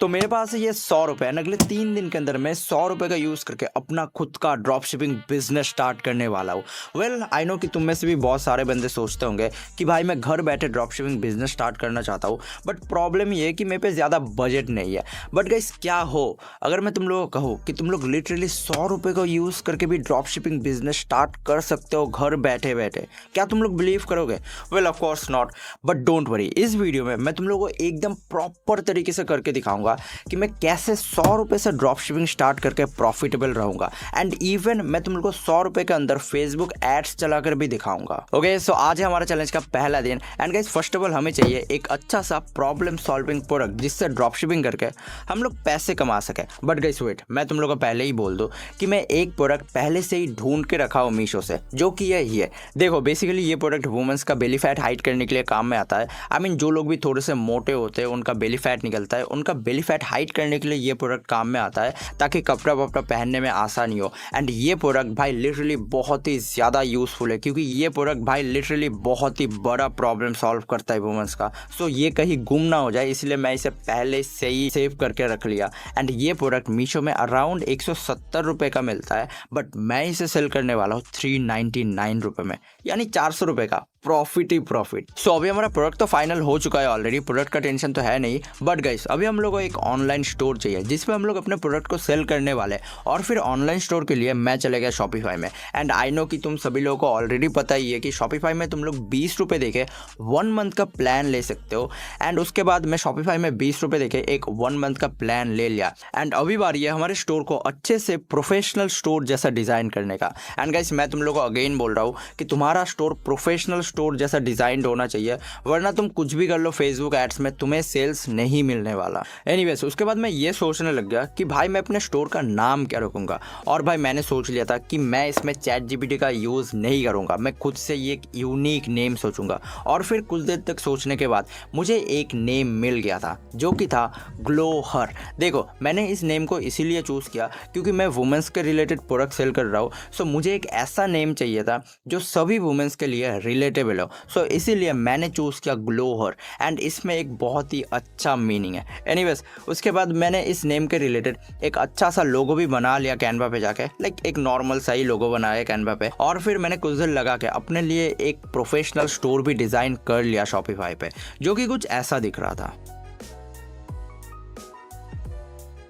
तो मेरे पास है ये 100 रुपये एंड अगले 3 दिन के अंदर मैं 100 रुपये का यूज़ करके अपना खुद का ड्रॉप शिपिंग बिजनेस स्टार्ट करने वाला हूँ। वेल आई नो कि तुम में से भी बहुत सारे बंदे सोचते होंगे कि भाई मैं घर बैठे ड्रॉप शिपिंग बिजनेस स्टार्ट करना चाहता हूँ, बट प्रॉब्लम ये है कि मेरे पे ज़्यादा बजट नहीं है। बट गाइस क्या हो अगर मैं तुम लोगों को कहूँ कि तुम लोग लिटरली 100 रुपये का यूज़ करके भी ड्रॉप शिपिंग बिजनेस स्टार्ट कर सकते हो घर बैठे बैठे, क्या तुम लोग बिलीव करोगे? Well of course not, but don't worry, इस वीडियो में मैं तुम लोगों को एकदम प्रॉपर तरीके से करके दिखाऊंगा कि मैं कैसे 100 रुपये से ड्रॉप शिपिंग स्टार्ट करके प्रॉफिटेबल रहूंगा। एंड इवन मैं तुम लोग को 100 रुपये के अंदर फेसबुक एड्स चलाकर भी दिखाऊंगा। ओके सो आज है हमारा चैलेंज का पहला दिन and guys first of all हमें चाहिए एक अच्छा सा प्रॉब्लम सॉल्विंग प्रोडक्ट जिससे ड्रॉप शिपिंग करके हम लोग पैसे कमा सके। बट गाइस वेट, मैं तुम लोग को पहले ही बोल दूं कि मैं एक प्रोडक्ट पहले से ही ढूंढ के रखा हूँ मीशो से, जो कि यही है। देखो बेसिकली ये प्रोडक्ट वुमेन्स का बेली फैट हाइड करने के लिए काम में आता है। आई मीन जो लोग भी थोड़े से मोटे होते हैं उनका बेली फैट निकलता है, उनका बेली फैट हाइड करने के लिए ये प्रोडक्ट काम में आता है ताकि कपड़ा वपड़ा पहनने में आसानी हो। एंड ये प्रोडक्ट भाई लिटरली बहुत ही ज़्यादा यूज़फुल है क्योंकि ये प्रोडक्ट भाई लिटरली बहुत ही बड़ा प्रॉब्लम सॉल्व करता है वुमेन्स का। सो ये कहीं गुम ना हो जाए इसलिए मैं इसे पहले से ही सेव करके रख लिया। एंड ये प्रोडक्ट मीशो में अराउंड 170 रुपये का मिलता है, बट मैं इसे सेल करने वाला हूँ 399 रुपये में, यानी 400 रुपये का प्रॉफिट ही प्रॉफिट। सो अभी हमारा प्रोडक्ट तो फाइनल हो चुका है ऑलरेडी, प्रोडक्ट का टेंशन तो है नहीं। बट गाइस अभी हम लोग को एक ऑनलाइन स्टोर चाहिए जिसमें हम लोग अपने प्रोडक्ट को सेल करने वाले हैं। और फिर ऑनलाइन स्टोर के लिए मैं चले गया शॉपिफाई में। एंड आई नो कि तुम सभी लोगों को ऑलरेडी पता ही है कि शॉपिफाई में तुम लोग 20 रुपये देके 1 मंथ का प्लान ले सकते हो। एंड उसके बाद मैं शॉपिफाई में 20 रुपये देके एक 1 मंथ का प्लान ले लिया। एंड अभी बारी है हमारे स्टोर को अच्छे से प्रोफेशनल स्टोर जैसा डिज़ाइन करने का। एंड गाइस मैं तुम लोग को अगेन बोल रहा हूँ कि तुम्हारा स्टोर प्रोफेशनल स्टोर जैसा डिज़ाइन होना चाहिए, वरना तुम कुछ भी कर लो फेसबुक एड्स में तुम्हें सेल्स नहीं मिलने वाला। एनीवेज उसके बाद मैं ये सोचने लग गया कि भाई मैं अपने स्टोर का नाम क्या रखूंगा। और भाई मैंने सोच लिया था कि मैं इसमें चैट जीपीटी का यूज़ नहीं करूंगा, मैं खुद से ये एक यूनिक नेम सोचूंगा। और फिर कुछ देर तक सोचने के बाद मुझे एक नेम मिल गया था जो कि था ग्लोहर। देखो मैंने इस नेम को इसीलिए चूज़ किया क्योंकि मैं वुमेंस के रिलेटेड प्रोडक्ट सेल कर रहा हूँ। सो मुझे एक ऐसा नेम चाहिए था जो सभी वुमेंस के लिए रिलेटेबल हो। सो इसीलिए मैंने चूज़ किया ग्लोहर। एंड इसमें एक बहुत ही अच्छा मीनिंग है। एनीवेज उसके बाद मैंने इस नेम के रिलेटेड एक अच्छा सा लोगो भी बना लिया कैनवा पे जाके, लाइक एक नॉर्मल सा ही लोगो बनाया कैनवा पे। और फिर मैंने कुछ देर लगा के अपने लिए एक प्रोफेशनल स्टोर भी डिज़ाइन कर लिया शॉपिफाई पे, जो कि कुछ ऐसा दिख रहा था।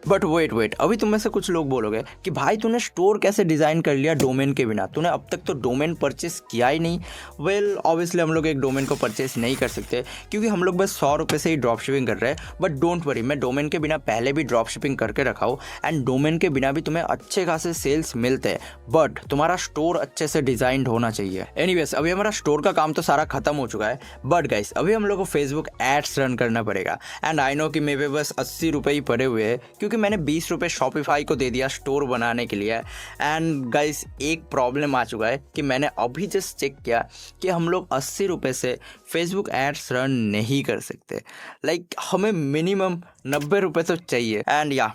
बट वेट अभी तुम में से कुछ लोग बोलोगे कि भाई तूने स्टोर कैसे डिज़ाइन कर लिया डोमेन के बिना, तूने अब तक तो डोमेन परचेस किया ही नहीं। वेल ऑब्वियसली हम लोग एक डोमेन को परचेस नहीं कर सकते क्योंकि हम लोग बस 100 रुपये से ही ड्रॉप शिपिंग कर रहे हैं। बट डोंट वरी, मैं डोमेन के बिना पहले भी ड्रॉप शिपिंग करके रखा हूँ एंड डोमेन के बिना भी तुम्हें अच्छे खासे सेल्स मिलते हैं, बट तुम्हारा स्टोर अच्छे से डिज़ाइन होना चाहिए। एनीवेज अभी हमारा स्टोर का काम तो सारा खत्म हो चुका है, बट गाइस अभी हम लोग को फेसबुक एड्स रन करना पड़ेगा। एंड आई नो कि मेरे पे बस 80 रुपये ही पड़े हुए हैं क्योंकि मैंने 20 रुपये शॉपिफाई को दे दिया स्टोर बनाने के लिए। एंड गाइस एक प्रॉब्लम आ चुका है कि मैंने अभी जस्ट चेक किया कि हम लोग 80 रुपये से फेसबुक एड्स रन नहीं कर सकते। लाइक हमें मिनिमम 90 रुपये तो चाहिए। एंड या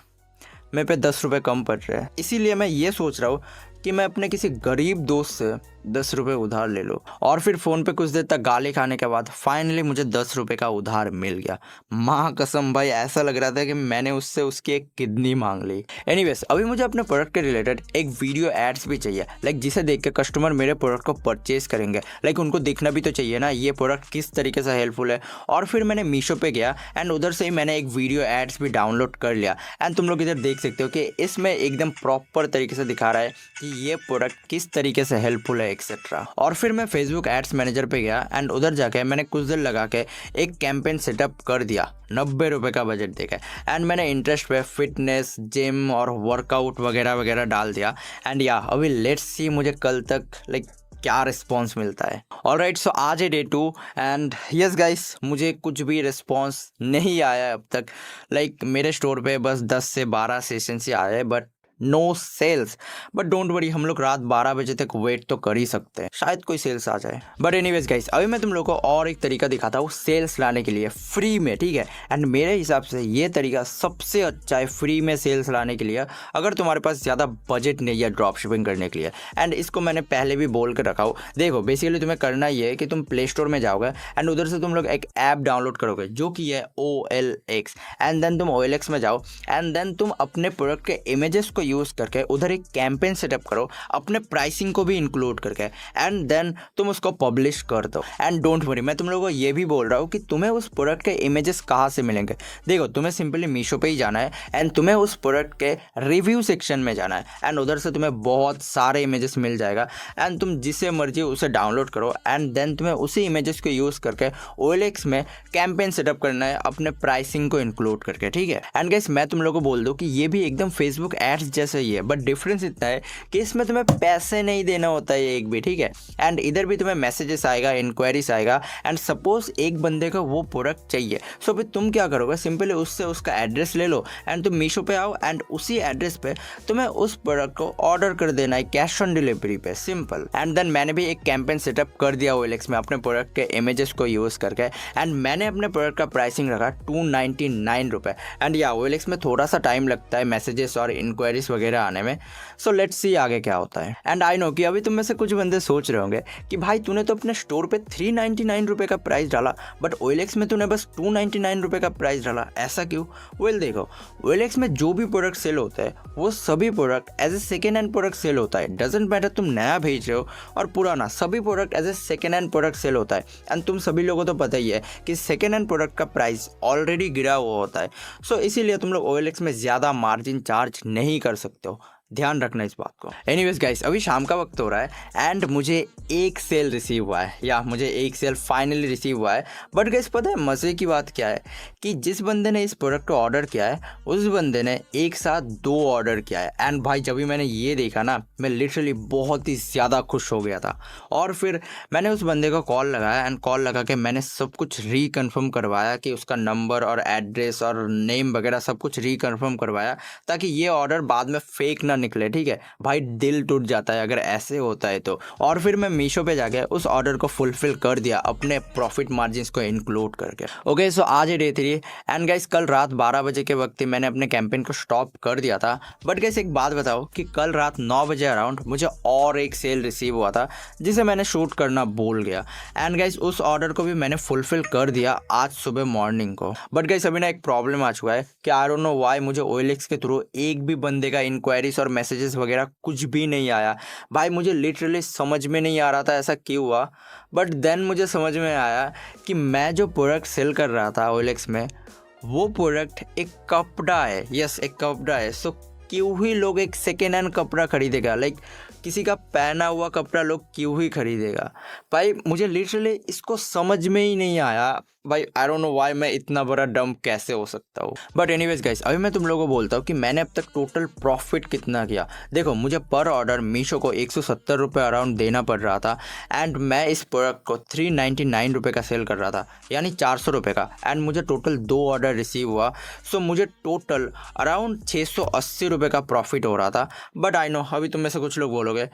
मेरे पे 10 रुपये कम पड़ रहे हैं, इसीलिए मैं ये सोच रहा हूँ कि मैं अपने किसी गरीब दोस्त से 10 रुपये उधार ले लो। और फिर फ़ोन पे कुछ देर तक गाली खाने के बाद फाइनली मुझे 10 रुपये का उधार मिल गया। माँ कसम भाई ऐसा लग रहा था कि मैंने उससे उसकी एक किडनी मांग ली। एनीवेज अभी मुझे अपने प्रोडक्ट के रिलेटेड एक वीडियो एड्स भी चाहिए, लाइक जिसे देख के कस्टमर मेरे प्रोडक्ट को परचेज करेंगे। लाइक उनको दिखना भी तो चाहिए ना ये प्रोडक्ट किस तरीके से हेल्पफुल है। और फिर मैंने मीशो पे गया एंड उधर से ही मैंने एक वीडियो एड्स भी डाउनलोड कर लिया। एंड तुम लोग इधर देख सकते हो कि इसमें एकदम प्रॉपर तरीके से दिखा रहा है कि ये प्रोडक्ट किस तरीके से हेल्पफुल है एक्सेट्रा। और फिर मैं फेसबुक एड्स मैनेजर पे गया एंड उधर जाके मैंने कुछ देर लगा के एक कैंपेन सेटअप कर दिया 90 रुपये का बजट देके। एंड मैंने इंटरेस्ट पे फिटनेस जिम और वर्कआउट वगैरह वगैरह डाल दिया। एंड या अभी लेट्स सी मुझे कल तक लाइक क्या रिस्पॉन्स मिलता है। ऑलराइट सो आज है डे 2 एंड यस गाइस मुझे कुछ भी रिस्पॉन्स नहीं आया अब तक। लाइक मेरे स्टोर पे बस 10 से 12 सेशंस ही आए हैं, but no sales. But don't worry, हम लोग रात 12 बजे तक वेट तो कर ही सकते हैं, शायद कोई सेल्स आ जाए। बट एनीवेज गाइस, अभी मैं तुम लोग को और एक तरीका दिखाता हूँ सेल्स लाने के लिए फ्री में, ठीक है। एंड मेरे हिसाब से ये तरीका सबसे अच्छा है फ्री में सेल्स लाने के लिए, अगर तुम्हारे पास ज़्यादा बजट नहीं है ड्रॉप शिपिंग करने के लिए। एंड इसको मैंने पहले भी बोल कर रखा हूँ। देखो बेसिकली तुम्हें करना ये है कि तुम प्ले स्टोर में जाओगे एंड उधर से तुम लोग एक ऐप डाउनलोड करोगे जो कि है OLX। एंड देन तुम OLX में जाओ एंड देन तुम अपने प्रोडक्ट के इमेजेस को यूज़ करके उधर एक कैंपेन सेटअप करो, अपने प्राइसिंग को भी इंक्लूड करके, एंड देन तुम उसको पब्लिश कर दो। एंड डोंट वरी, मैं तुम लोगों को ये भी बोल रहा हूँ कि तुम्हें उस प्रोडक्ट के इमेजेस कहाँ से मिलेंगे। देखो तुम्हें सिंपली मीशो पे ही जाना है एंड तुम्हें उस प्रोडक्ट के रिव्यू सेक्शन में जाना है एंड उधर से तुम्हें बहुत सारे इमेजेस मिल जाएगा एंड तुम जिसे मर्जी उसे डाउनलोड करो एंड देन तुम्हें उसी इमेजेस को यूज़ करके OLX में कैंपेन सेटअप करना है अपने प्राइसिंग को इंक्लूड करके, ठीक है। एंड गाइस मैं तुम लोगों को बोल दूं कि ये भी एकदम फेसबुक एड्स जैसा ही है, बट डिफरेंस इतना है कि इसमें तुम्हें पैसे नहीं देना होता है एक भी, ठीक है। एंड इधर भी तुम्हें मैसेजेस आएगा, इंक्वायरीज आएगा एंड सपोज एक बंदे को वो प्रोडक्ट चाहिए, सो फिर तुम क्या करोगे, सिंपली उससे उसका एड्रेस ले लो एंड तुम मीशो पे आओ एंड उसी एड्रेस पे तुम्हें उस प्रोडक्ट को ऑर्डर कर देना है कैश ऑन डिलीवरी पे, सिंपल। एंड देन मैंने भी एक कैंपेन सेटअप कर दिया OLX में अपने प्रोडक्ट के इमेजेस को यूज़ करके एंड मैंने अपने प्रोडक्ट का प्राइसिंग रखा 299 रुपये। एंड या OLX में थोड़ा सा टाइम लगता है मैसेजेस और इंक्वायरीज वगैरह आने में, सो लेट्स सी आगे क्या होता है। एंड आई नो कि अभी तुम में से कुछ बंदे सोच रहे होंगे कि भाई तूने तो अपने स्टोर पे 399 रुपये का प्राइस डाला बट OLX में तूने बस 299 रुपये का प्राइस डाला, ऐसा क्यों? वेल देखो, OLX में जो भी प्रोडक्ट सेल होता है वो सभी product as a second hand product sale होता है। डजेंट मैटर तुम नया भेज रहे हो और पुराना, सभी product as a second hand product sale होता है। एंड तुम सभी लोगों को तो पता ही है कि सेकेंड हैंड प्रोडक्ट का प्राइस ऑलरेडी गिरा हुआ होता है, सो इसीलिए तुम लोग OLX में ज़्यादा मार्जिन चार्ज नहीं कर सकते हो, ध्यान रखना इस बात को। एनीवेज गाइस, अभी शाम का वक्त हो रहा है एंड मुझे एक सेल रिसीव हुआ है, या मुझे एक सेल फाइनली रिसीव हुआ है। बट गाइस पता है मज़े की बात क्या है कि जिस बंदे ने इस प्रोडक्ट को ऑर्डर किया है उस बंदे ने एक साथ 2 ऑर्डर किया है। एंड भाई जब भी मैंने ये देखा ना, मैं लिटरली बहुत ही ज़्यादा खुश हो गया था। और फिर मैंने उस बंदे को कॉल लगाया एंड कॉल लगा के मैंने सब कुछ रीकन्फर्म करवाया कि उसका नंबर और एड्रेस और नेम वगैरह सब कुछ रीकन्फर्म करवाया ताकि ये ऑर्डर बाद में फेक ना निकले, ठीक है। भाई दिल टूट जाता है अगर ऐसे होता है तो। और फिर मैं मीशो पे जाके उस ऑर्डर को फुलफिल कर दिया अपने प्रॉफिट मार्जिन को इंक्लूड करके। ओके सो आज है डे 3 एंड गाइस कल रात 12 बजे के वक्त ही मैंने अपने कैंपेन को स्टॉप कर दिया था। बट गाइस एक बात बताओ कि कल रात 9 बजे अराउंड मुझे और एक सेल रिसीव हुआ था जिसे मैंने शूट करना भूल गया एंड गाइस उस ऑर्डर को भी मैंने फुलफिल कर दिया आज सुबह मॉर्निंग को। बट गाइस अभी ना एक प्रॉब्लम आ चुका है कि आई डोंट नो व्हाई मुझे OLX के थ्रू एक भी बंदे का इंक्वायरीज और मैसेजेस वगैरह कुछ भी नहीं आया। भाई मुझे लिटरली समझ में नहीं आ रहा था ऐसा क्यों हुआ। बट देन मुझे समझ में आया कि मैं जो प्रोडक्ट सेल कर रहा था OLX में वो प्रोडक्ट एक कपड़ा है, यस एक कपड़ा है। सो क्यों ही लोग एक सेकेंड हैंड कपड़ा खरीदेगा, लाइक किसी का पहना हुआ कपड़ा लोग क्यों ही खरीदेगा। भाई मुझे लिटरली इसको समझ में ही नहीं आया। भाई आई डोंट नो व्हाई मैं इतना बड़ा डंप कैसे हो सकता हूँ। बट एनीवेज गाइस अभी मैं तुम लोगों को बोलता हूँ कि मैंने अब तक टोटल प्रॉफिट कितना किया। देखो मुझे पर ऑर्डर मीशो को 170 रुपये अराउंड देना पड़ रहा था एंड मैं इस प्रोडक्ट को 399 रुपये का सेल कर रहा था, यानी 400 रुपये का। एंड मुझे टोटल 2 ऑर्डर रिसीव हुआ, सो मुझे टोटल अराउंड 680 रुपये का प्रॉफिट हो रहा था। बट आई नो अभी तुम में से कुछ लोग बोलोगे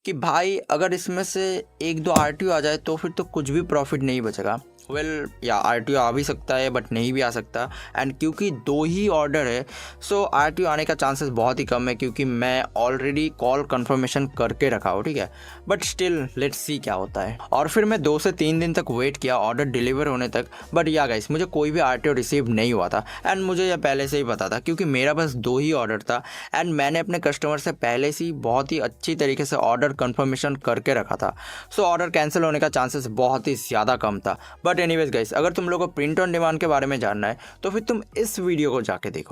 कि भाई अगर इसमें से 1-2 RTO आ जाए तो फिर तो कुछ भी प्रॉफिट नहीं बचेगा। वेल या RTO आ भी सकता है बट नहीं भी आ सकता। एंड क्योंकि 2 ही ऑर्डर है सो RTO आने का चांसेस बहुत ही कम है क्योंकि मैं ऑलरेडी कॉल कंफर्मेशन करके रखा हूँ, ठीक है। बट स्टिल लेट्स सी क्या होता है। और फिर मैं 2 से 3 दिन तक वेट किया ऑर्डर डिलीवर होने तक। बट या गाइस मुझे कोई भी RTO रिसीव नहीं हुआ था एंड मुझे यह पहले से ही पता था क्योंकि मेरा बस 2 ही ऑर्डर था एंड मैंने अपने कस्टमर से पहले से ही बहुत ही अच्छी तरीके से ऑर्डर कंफर्मेशन करके रखा था। सो ऑर्डर कैंसिल होने का चांसेस बहुत ही ज़्यादा कम था। बट एनीवेज गाइस अगर तुम लोगों को प्रिंट ऑन डिमांड के बारे में जानना है तो फिर तुम इस वीडियो को जाके देखो।